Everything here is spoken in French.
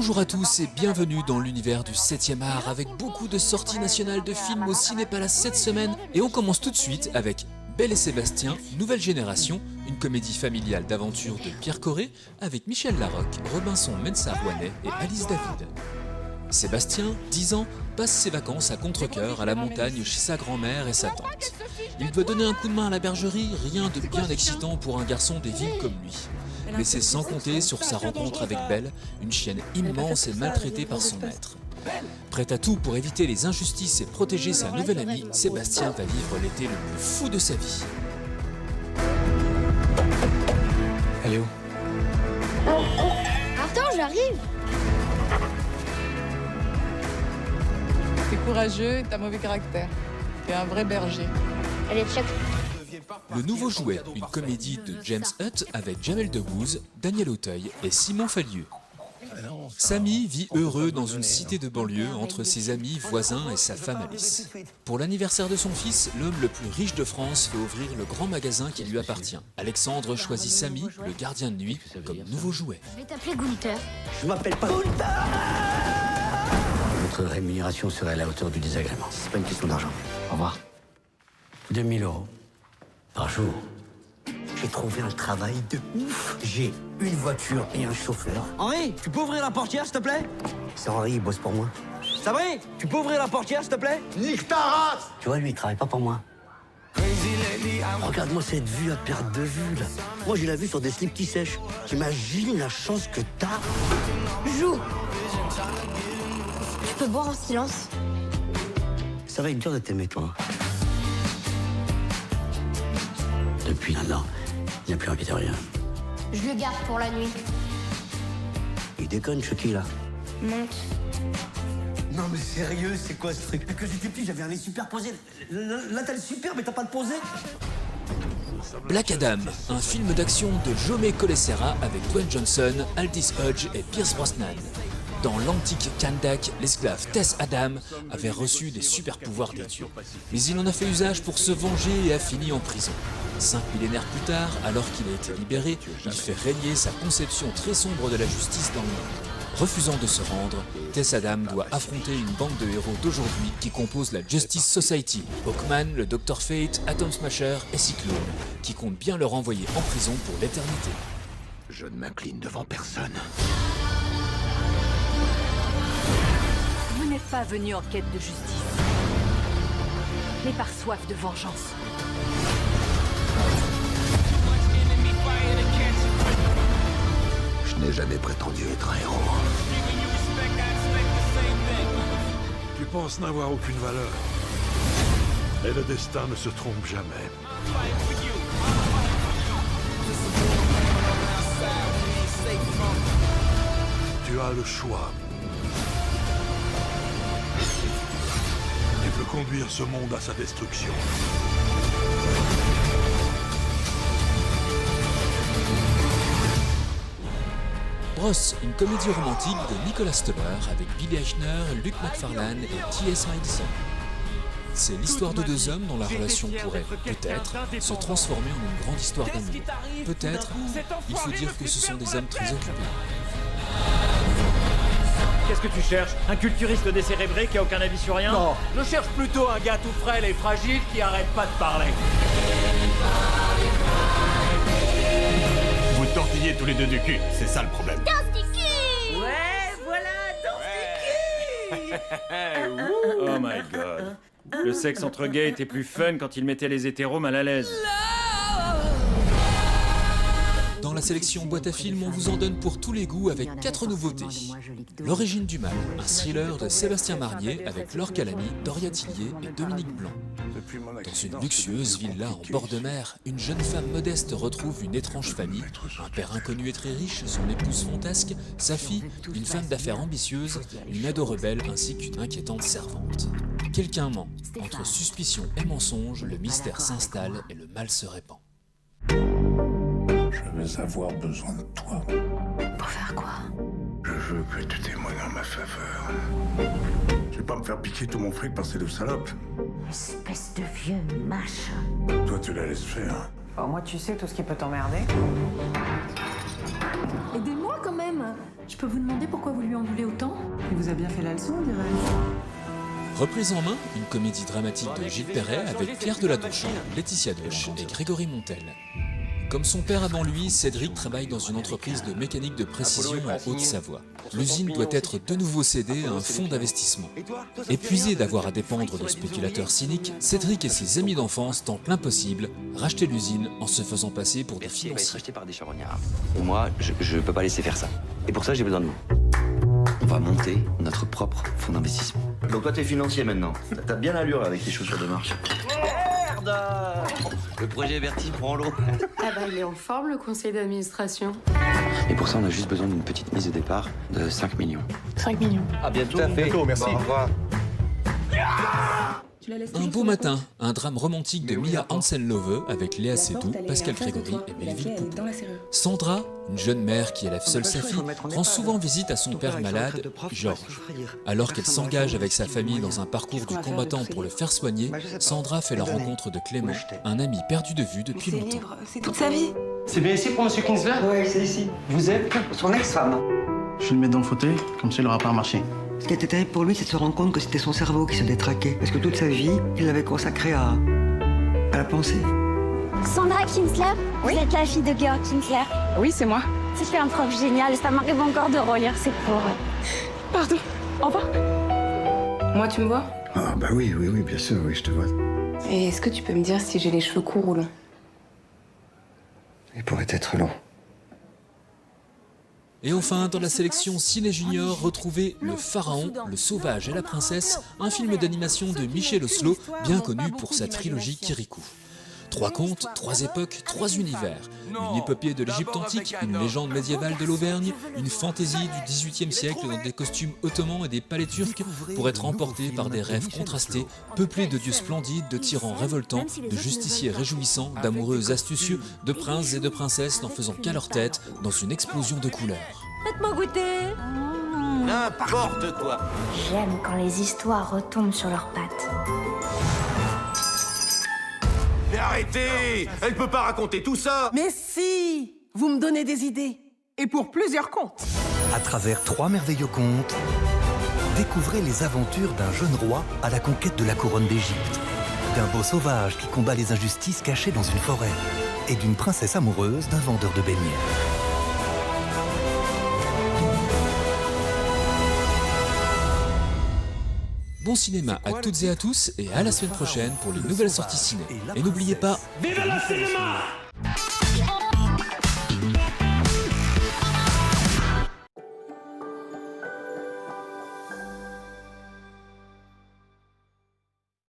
Bonjour à tous et bienvenue dans l'univers du 7e art avec beaucoup de sorties nationales de films au Ciné-Palace cette semaine. Et on commence tout de suite avec Belle et Sébastien, Nouvelle Génération, une comédie familiale d'aventure de Pierre Corré avec Michel Larocque, Robinson Mensah Rouanet et Alice David. Sébastien, 10 ans, passe ses vacances à Contrecœur, à la montagne, chez sa grand-mère et sa tante. Il doit donner un coup de main à la bergerie, rien de bien excitant pour un garçon des villes comme lui. Mais c'est sans compter sur sa rencontre avec Belle, une chienne immense et maltraitée par son maître. Prêt à tout pour éviter les injustices et protéger sa nouvelle amie, Sébastien va vivre l'été le plus fou de sa vie. Elle est où? Attends, j'arrive. T'es courageux et t'as mauvais caractère. T'es un vrai berger. Elle est check. Le Nouveau Jouet, une comédie de James Hutt avec Jamel Debbouze, Daniel Auteuil et Simon Fallieu. Samy vit heureux dans une cité de banlieue entre ses amis, voisins et sa femme Alice. Pour l'anniversaire de son fils, l'homme le plus riche de France fait ouvrir le grand magasin qui lui appartient. Alexandre choisit Samy, le gardien de nuit, comme nouveau jouet. Je vais t'appeler Gunther. Je m'appelle pas Gunther. Votre rémunération serait à la hauteur du désagrément. C'est pas une question d'argent. Au revoir. 2000 € par jour. J'ai trouvé un travail de ouf. J'ai une voiture et un chauffeur. Henri, tu peux ouvrir la portière, s'il te plaît? C'est Henri, il bosse pour moi. Sabri, tu peux ouvrir la portière, s'il te plaît? Nique ta race! Tu vois, lui, il travaille pas pour moi. Regarde-moi cette vue à perte de vue, là. Moi, j'ai la vue sur des slips qui sèchent. T'imagines la chance que t'as? Joue. Tu peux boire en silence. Ça va être dur de t'aimer, toi. Depuis un an, il n'a plus envie de rien. Je le garde pour la nuit. Il déconne, Chucky, là. Monte. Non, mais sérieux, c'est quoi ce truc? Quand j'étais petit, j'avais un lit superposé. Là, t'as le super, mais t'as pas de posé. Black Adam, un film d'action de Jaume Collet-Serra avec Dwayne Johnson, Aldis Hodge et Pierce Brosnan. Dans l'antique Kandak, l'esclave Tess Adam avait reçu des super-pouvoirs des dieux. Mais il en a fait usage pour se venger et a fini en prison. 5 millénaires plus tard, alors qu'il a été libéré, il fait régner sa conception très sombre de la justice dans le monde. Refusant de se rendre, Tess Adam doit affronter une bande de héros d'aujourd'hui qui composent la Justice Society, Hawkman, le Dr Fate, Atom Smasher et Cyclone, qui comptent bien le renvoyer en prison pour l'éternité. Je ne m'incline devant personne. Vous n'êtes pas venu en quête de justice, mais par soif de vengeance. Je n'ai jamais prétendu être un héros. Tu penses n'avoir aucune valeur. Et le destin ne se trompe jamais. Tu as le choix. Tu peux conduire ce monde à sa destruction. Bros, une comédie romantique de Nicholas Stoller avec Billy Eichner, Luke Macfarlane et T.S. Madison. C'est l'histoire de deux hommes dont la relation pourrait, peut-être, se transformer en une grande histoire d'amour. Peut-être, il faut dire que ce sont des hommes très occupés. Qu'est-ce que tu cherches? Un culturiste décérébré qui a aucun avis sur rien? Non. Je cherche plutôt un gars tout frêle et fragile qui arrête pas de parler. Vous tortillez tous les deux du cul, c'est ça le problème. Ouais, voilà, Oh my god. Le sexe entre gays était plus fun quand il mettait les hétéros mal à l'aise. Dans la sélection boîte à films, on vous en donne pour tous les goûts avec 4 nouveautés. L'origine du mal, un thriller de Sébastien Marnier avec Laure Calamy, Doria Tillier et Dominique Blanc. Dans une luxueuse villa en bord de mer, une jeune femme modeste retrouve une étrange famille, un père inconnu et très riche, son épouse fantasque, sa fille, une femme d'affaires ambitieuse, une ado rebelle ainsi qu'une inquiétante servante. Quelqu'un ment. Entre suspicion et mensonge, le mystère s'installe et le mal se répand. Je vais avoir besoin de toi. Pour faire quoi? Je veux que tu témoignes en ma faveur. Je vais pas me faire piquer tout mon fric par ces deux salopes. espèce de vieux machin. Toi, tu la laisses faire. Au moins, tu sais tout ce qui peut t'emmerder. Aidez-moi quand même. je peux vous demander pourquoi vous lui en voulez autant? Il vous a bien fait la leçon, dirais-je. Reprise en main, une comédie dramatique de Gilles Perret avec Pierre Deladonchamp, Laetitia Doche et Grégory Montel. Comme son père avant lui, Cédric travaille dans une entreprise de mécanique de précision en Haute-Savoie. L'usine doit être de nouveau cédée à un fonds d'investissement. Épuisé d'avoir à dépendre de spéculateurs cyniques, Cédric et ses amis d'enfance tentent l'impossible, racheter l'usine en se faisant passer pour des financiers. Racheté par des charognards. Et moi, je peux pas laisser faire ça. Et pour ça, j'ai besoin de vous. On va monter notre propre fonds d'investissement. Donc toi, t'es financier maintenant. T'as bien l'allure avec tes chaussures de marche. Merde! Le projet Bertie prend l'eau. Ah bah il est en forme le conseil d'administration. Et pour ça, on a juste besoin d'une petite mise de départ de 5 millions. 5 millions. À bientôt. Tout à fait. Merci. Au revoir. Un beau matin, un drame romantique de Mia Hansen-Löwe avec Léa Seydoux, Pascal Grégory et Melville Poupeau. Sandra, une jeune mère qui élève seule sa fille, rend souvent visite à son père malade, Georges. Alors qu'elle s'engage avec sa famille dans un parcours du combattant pour le faire soigner, Sandra fait la rencontre de Clément, un ami perdu de vue depuis longtemps. C'est toute sa vie. C'est bien ici pour Monsieur Kinsler? Ouais, c'est ici. Vous êtes Son ex-femme. Je vais le mettre dans le fauteuil, comme ça il n'aura pas marché. Ce qui était terrible pour lui, c'est de se rendre compte que c'était son cerveau qui se détraquait. Parce que toute sa vie, il l'avait consacré à la pensée. Sandra Kinsler, vous êtes la fille de Georg Kinsler. Oui, c'est moi. C'est un prof génial, ça m'arrive encore de relire ses cours. Pardon. Au revoir. Moi, tu me vois? Ah bah oui, bien sûr, oui, je te vois. Et est-ce que tu peux me dire si j'ai les cheveux courts ou longs? Il pourrait être long. Et enfin, dans la sélection Ciné Junior, retrouvez Le Pharaon, Le Sauvage et la Princesse, un film d'animation de Michel Oslo, bien connu pour sa trilogie Kirikou. 3 contes, 3 époques, 3 univers. Une épopée de l'Égypte antique, une légende médiévale de l'Auvergne, une fantaisie du XVIIIe siècle dans des costumes ottomans et des palais turcs pour être emportés par des rêves contrastés, peuplés de dieux splendides, de tyrans révoltants, de justiciers réjouissants, d'amoureux astucieux, de princes et de princesses n'en faisant qu'à leur tête dans une explosion de couleurs. Faites-moi goûter. N'importe quoi. J'aime quand les histoires retombent sur leurs pattes. Mais arrêtez! Elle peut pas raconter tout ça! Mais si! Vous me donnez des idées. Et pour plusieurs contes. À travers 3 merveilleux contes, découvrez les aventures d'un jeune roi à la conquête de la couronne d'Égypte, d'un beau sauvage qui combat les injustices cachées dans une forêt, et d'une princesse amoureuse d'un vendeur de beignets. Bon cinéma à toutes et à tous et à la semaine prochaine pour les nouvelles sorties ciné. Et n'oubliez pas... Vive le cinéma!